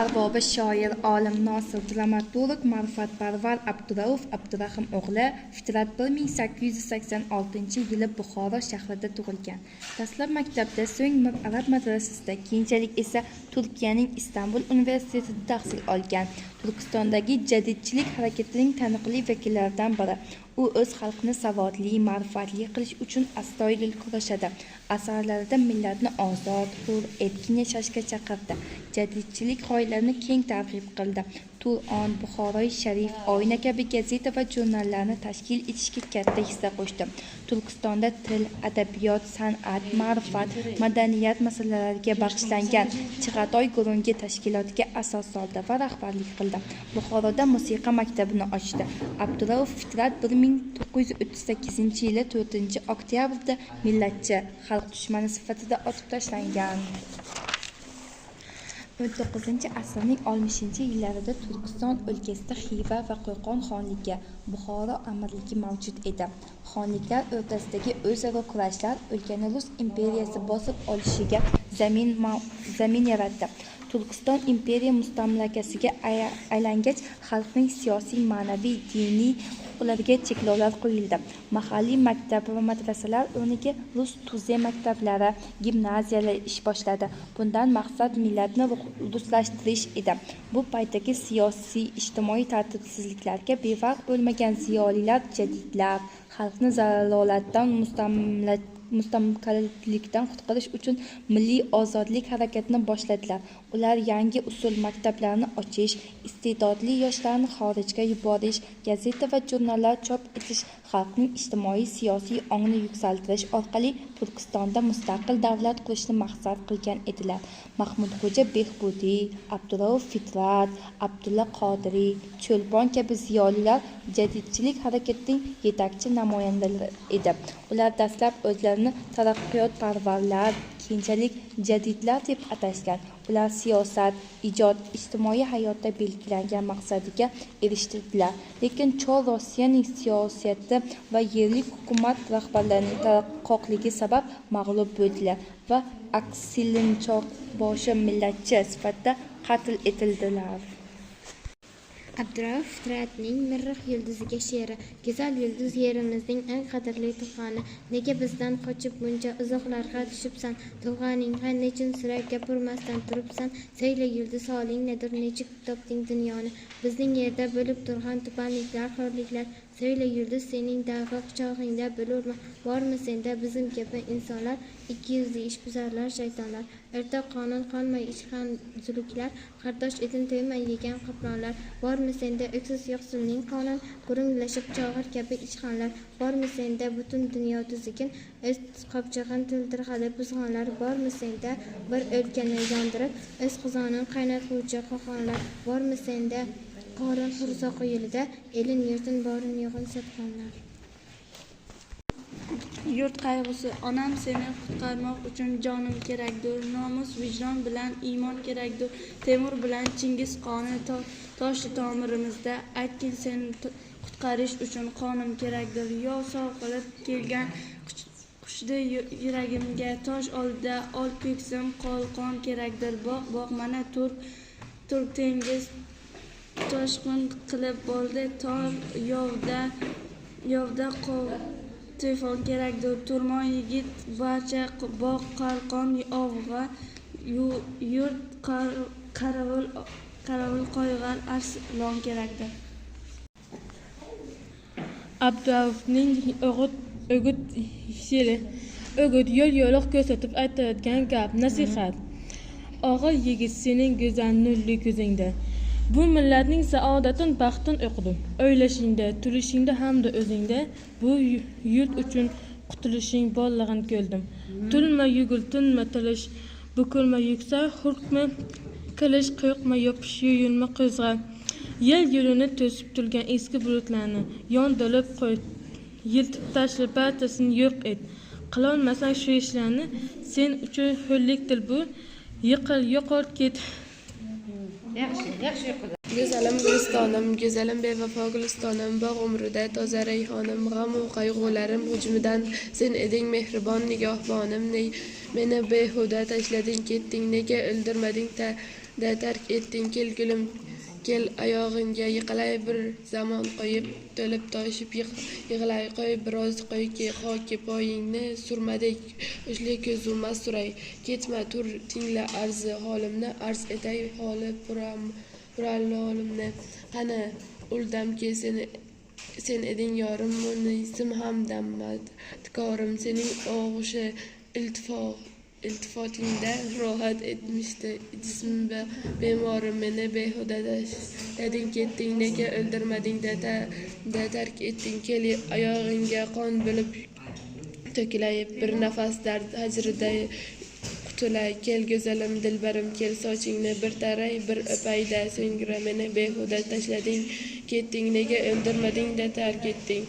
Arbobi shoir, olim Nosir, dramaturg, ma'rifatparvar Abdurauf Abdurahim o'g'li Fitrat 1886-yili Buxoro shahrida tug'ilgan. Dastlab maktabda, so'ng arab madrasasida, keyinchalik esa Turkiyaning Istanbul universitetida tahsil olgan. Turkistondagi jadidchilik harakatining taniqli vakillaridan biri. U o'z xalqini savodli, ma'rifatli qilish uchun astoydil kurashadi. Asarlarida millatni ozod, hur, erkin yashashga chaqirdi. Jadidchilik g'oyalarini keng targ'ib qildi. Tur'on, Buxoroi Sharif, Oyna kabi gazeta va jurnallarni tashkil etishga katta hissa qo'shdi. Turkistonda til, adabiyot, san'at, ma'rifat, madaniyat masalalariga bag'ishlangan Chig'atoy gurungi tashkilotiga asos soldi va rahbarlik qildi. Buxoroda musiqa maktabini ochdi. Abdurauf Fitrat 1938-yili 4-oktyabrda millatchi, xalq dushmani sifatida otib tashlangan. 19-asrning 60-yillarida Turkiston o'lkasida Xiva va Qo'qon xonligi, Buxoro amirligi mavjud edi. Xonliklar o'rtasidagi o'zaro kurashlar o'lkani Rus imperiyasi bosib olishiga zamin yaratdi. Turkiston imperiya mustamlakasiga aylangach, xalqning siyosiy, ma'naviy, diniy huquqlariga cheklovlar qo'yildi. Mahalliy maktab va madrasalar o'rniga rus tuze maktablari, gimnaziyalar ish boshladi. Bundan maqsad millatni ruslashtirish edi. Bu paytdagi siyosiy, ijtimoiy tartibsizliklarga befarq bo'lmagan ziyolilar jadidlar, xalqni zalolatdan, mustamlakalikdan qutqarish uchun milliy ozodlik harakatini boshladilar. Ular yangi usul maktablarni ochish, iste'dodli yoshlarni xorijga yuborish, gazeta va jurnallar chop etish, xalqning ijtimoiy siyosiy ongini yuksaltirish orqali Turkistonda mustaqil davlat qurishni maqsad qilgan edilar. Mahmudxo'ja Behbudiy, Abdurauf Fitrat, Abdulla Qodiriy, Cho'lpon kabi ziyolilar jadidchilik harakatining yetakchi namoyandalari edi. Ular dastlab o'zlarini taraqqiyotparvarlar, keyinchalik jadidlar deb atashgan. Ular siyosat, ijod, ijtimoiy hayotda belgilangan maqsadiga erishdilar. Lekin Chor Rossiyaning siyosati va yerlik hukumat rahbarlarining tarqoqligi sabab mag'lub bo'ldilar va aksillinchoqboshi millatchi sifatida qatl etildilar. Abdurauf Fitratning Mirrix yulduziga she'ri. Go'zal yulduz, yerimizning eng qadrli tug'ani, nega bizdan qochib buncha uzoqlarga tushibsan? Tug'aningga nechun sira gapirmasdan turibsan? Sayla yulduz, holing nedir, nechuk topding dunyoni? Bizning yerda bo'lib turgan tubanliklar, xo'rliklar. Sayla yulduz, sening davri quchog'ingda bo'lurmi? Bormi senda bizim kabi insonlar, 200 ishbuzarlar, shaytonlar? Erta qonun qolmay ichgan zuluklar, qardosh etin to'ymay yegan qoplonlar. Bormi senda o'ksiz yo'qsulning qonun, gurunglashib chog'ir kabi ichqanlar? Bormi senda butun dunyo tuzikin, o'z qopchig'in to'ldirg'ali buzg'onlar? Bormi senda bir o'lkani yondirib, o'z qozonin qaynatuvchi qo'qonlar? Bormi senda qorin hursoqi yo'lida, elin yurtin borin yo'g'in sotqonlar? Yurt qayg'usi, onam seni qutqarmoq uchun jonim kerakdir, nomus vijdon bilan iymon kerakdir, Temur bilan Chingiz qoni toshli tomirimizda, aytgin seni qutqarish uchun qonim kerakdir, yo soqilib kelgan qushdi yuragimga, tosh oldida ol ko'ksim qolqon kerakdir, boq mana turk tengiz toshqin qilib bordi, tor yovda telefon kerakdir, turmon yigit barcha bog' qalqon ovg'a yurt qarovul qo'ygan arslon kerakdir. Abduraufning o'g'it she'ri. O'g'it yo'l yo'liq ko'rsatib aytayotgan gap, nasihat. Og'ir yigit, sening go'zal nurli ko'zingda bu millatning saodatin, baxtin o'qidim. O'ylashingda, turishingda hamda o'zingda bu yurt uchun qutulishing borlig'ini ko'rdim. Tulma yugul, tinma tilish, bukilma yuksak, hurkma qilish, qo'yqma yopish, yo'yilma qo'zg'a. Yel yo'lini to'sib turgan eski bulutlarni yondirib qo'y, yiltib tashla, barchasini yo'q et. Qilolmasang shu ishlarni, sen uchun ho'llikdir bu, yiqil, yo'qol ket. Go'zalim gulistonim, go'zalim bevafo gulistonim, bog' umrida toza rayhonim, g'am-u qayg'ularim hujmidan sen eding mehribon nigohbonim. Meni behuda tashlading, ketding, nega o'ldirmading da tark etding. Kel gulim, kel oyog'ingga yiqilay bir zamon qo'yib, to'lib toshib yig'lay qo'y, biroz qo'yki hoki poyingni surmadik ushli ko'zuma suray. Ketma tur tingla arzi holimni, arz etay holi puralolimni. Qani uldamki sen eding yorim, munisim ham dammadkorim. Sening og'ushi iltifotingda rohat etmishdi jism bemorim. Meni behuda tashlading ketding, nega o'ldirmading da tark etding. Kel oyog'ingga qon bo'lib to'kilay, bir nafas dard hajrida qutulay. Kel go'zalim dilbarim, kel sochingni bir taray, bir o'payda so'ngra. Meni behuda tashlading ketding, nega o'ldirmading da tark etding.